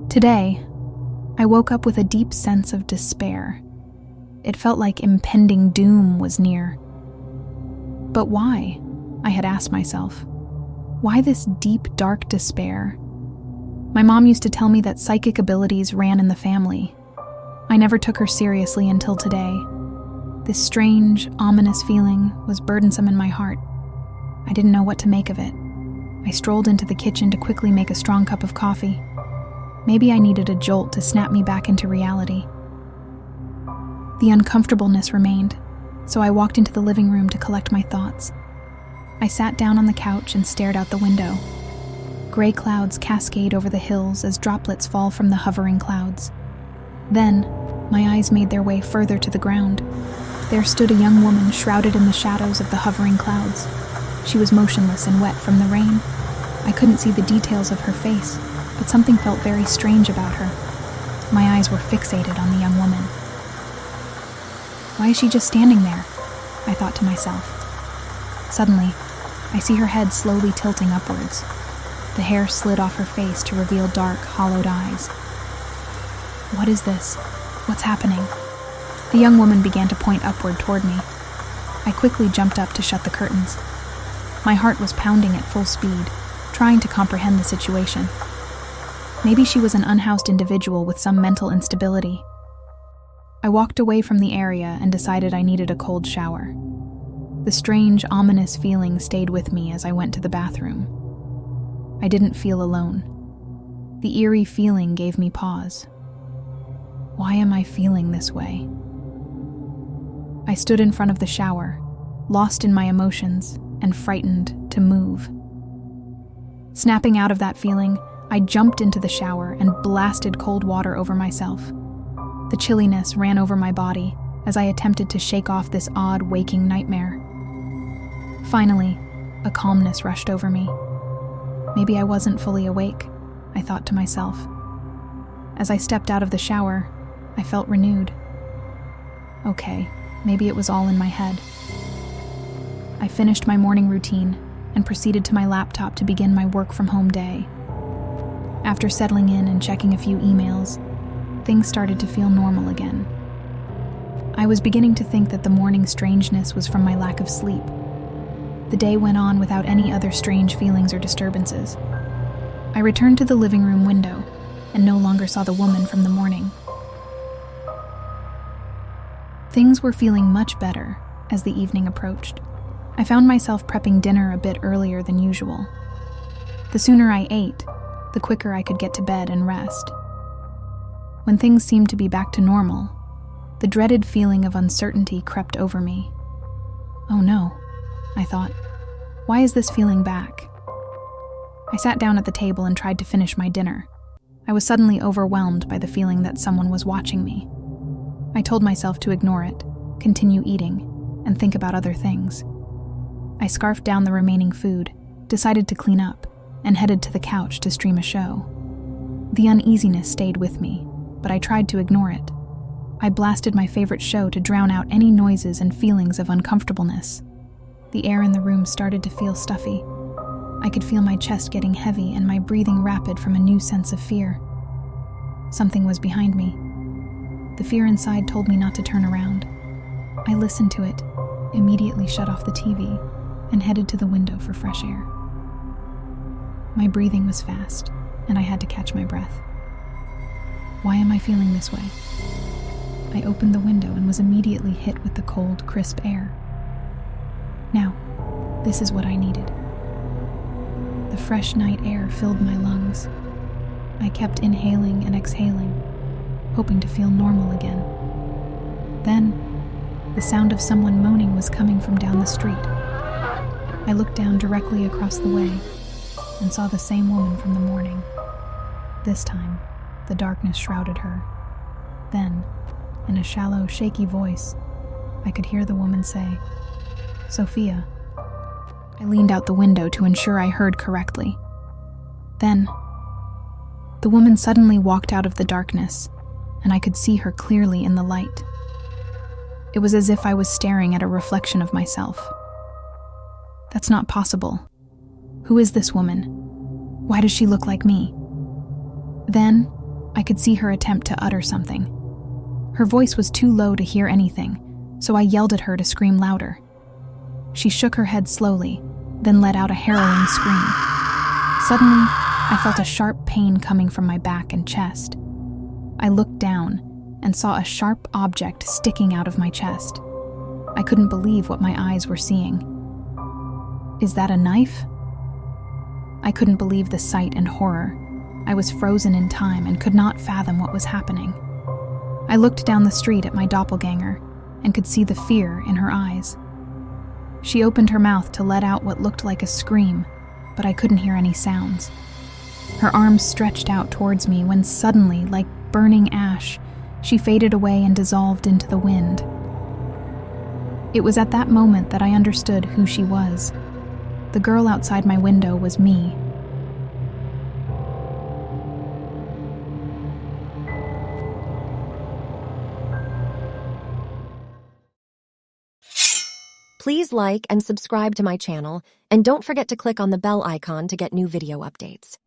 Today, I woke up with a deep sense of despair. It felt like impending doom was near. But why? I had asked myself. Why this deep, dark despair? My mom used to tell me that psychic abilities ran in the family. I never took her seriously until today. This strange, ominous feeling was burdensome in my heart. I didn't know what to make of it. I strolled into the kitchen to quickly make a strong cup of coffee. Maybe I needed a jolt to snap me back into reality. The uncomfortableness remained, so I walked into the living room to collect my thoughts. I sat down on the couch and stared out the window. Gray clouds cascade over the hills as droplets fall from the hovering clouds. Then, my eyes made their way further to the ground. There stood a young woman shrouded in the shadows of the hovering clouds. She was motionless and wet from the rain. I couldn't see the details of her face, but something felt very strange about her. My eyes were fixated on the young woman. Why is she just standing there? I thought to myself. Suddenly, I see her head slowly tilting upwards. The hair slid off her face to reveal dark, hollowed eyes. What is this? What's happening? The young woman began to point upward toward me. I quickly jumped up to shut the curtains. My heart was pounding at full speed, trying to comprehend the situation. Maybe she was an unhoused individual with some mental instability. I walked away from the area and decided I needed a cold shower. The strange, ominous feeling stayed with me as I went to the bathroom. I didn't feel alone. The eerie feeling gave me pause. Why am I feeling this way? I stood in front of the shower, lost in my emotions and frightened to move. Snapping out of that feeling, I jumped into the shower and blasted cold water over myself. The chilliness ran over my body as I attempted to shake off this odd waking nightmare. Finally, a calmness rushed over me. Maybe I wasn't fully awake, I thought to myself. As I stepped out of the shower, I felt renewed. Okay, maybe it was all in my head. I finished my morning routine and proceeded to my laptop to begin my work-from-home day. After settling in and checking a few emails, things started to feel normal again. I was beginning to think that the morning strangeness was from my lack of sleep. The day went on without any other strange feelings or disturbances. I returned to the living room window and no longer saw the woman from the morning. Things were feeling much better as the evening approached. I found myself prepping dinner a bit earlier than usual. The sooner I ate, the quicker I could get to bed and rest. When things seemed to be back to normal, the dreaded feeling of uncertainty crept over me. Oh no, I thought. Why is this feeling back? I sat down at the table and tried to finish my dinner. I was suddenly overwhelmed by the feeling that someone was watching me. I told myself to ignore it, continue eating, and think about other things. I scarfed down the remaining food, decided to clean up, and headed to the couch to stream a show. The uneasiness stayed with me, but I tried to ignore it. I blasted my favorite show to drown out any noises and feelings of uncomfortableness. The air in the room started to feel stuffy. I could feel my chest getting heavy and my breathing rapid from a new sense of fear. Something was behind me. The fear inside told me not to turn around. I listened to it, immediately shut off the TV, and headed to the window for fresh air. My breathing was fast, and I had to catch my breath. Why am I feeling this way? I opened the window and was immediately hit with the cold, crisp air. Now, this is what I needed. The fresh night air filled my lungs. I kept inhaling and exhaling, hoping to feel normal again. Then, the sound of someone moaning was coming from down the street. I looked down directly across the way and saw the same woman from the morning. This time, the darkness shrouded her. Then, in a shallow, shaky voice, I could hear the woman say, "Sophea." I leaned out the window to ensure I heard correctly. Then, the woman suddenly walked out of the darkness, and I could see her clearly in the light. It was as if I was staring at a reflection of myself. That's not possible. Who is this woman? Why does she look like me? Then, I could see her attempt to utter something. Her voice was too low to hear anything, so I yelled at her to scream louder. She shook her head slowly, then let out a harrowing scream. Suddenly, I felt a sharp pain coming from my back and chest. I looked down and saw a sharp object sticking out of my chest. I couldn't believe what my eyes were seeing. Is that a knife? I couldn't believe the sight and horror. I was frozen in time and could not fathom what was happening. I looked down the street at my doppelganger and could see the fear in her eyes. She opened her mouth to let out what looked like a scream, but I couldn't hear any sounds. Her arms stretched out towards me when suddenly, like burning ash, she faded away and dissolved into the wind. It was at that moment that I understood who she was. The girl outside my window was me. Please like and subscribe to my channel, and don't forget to click on the bell icon to get new video updates.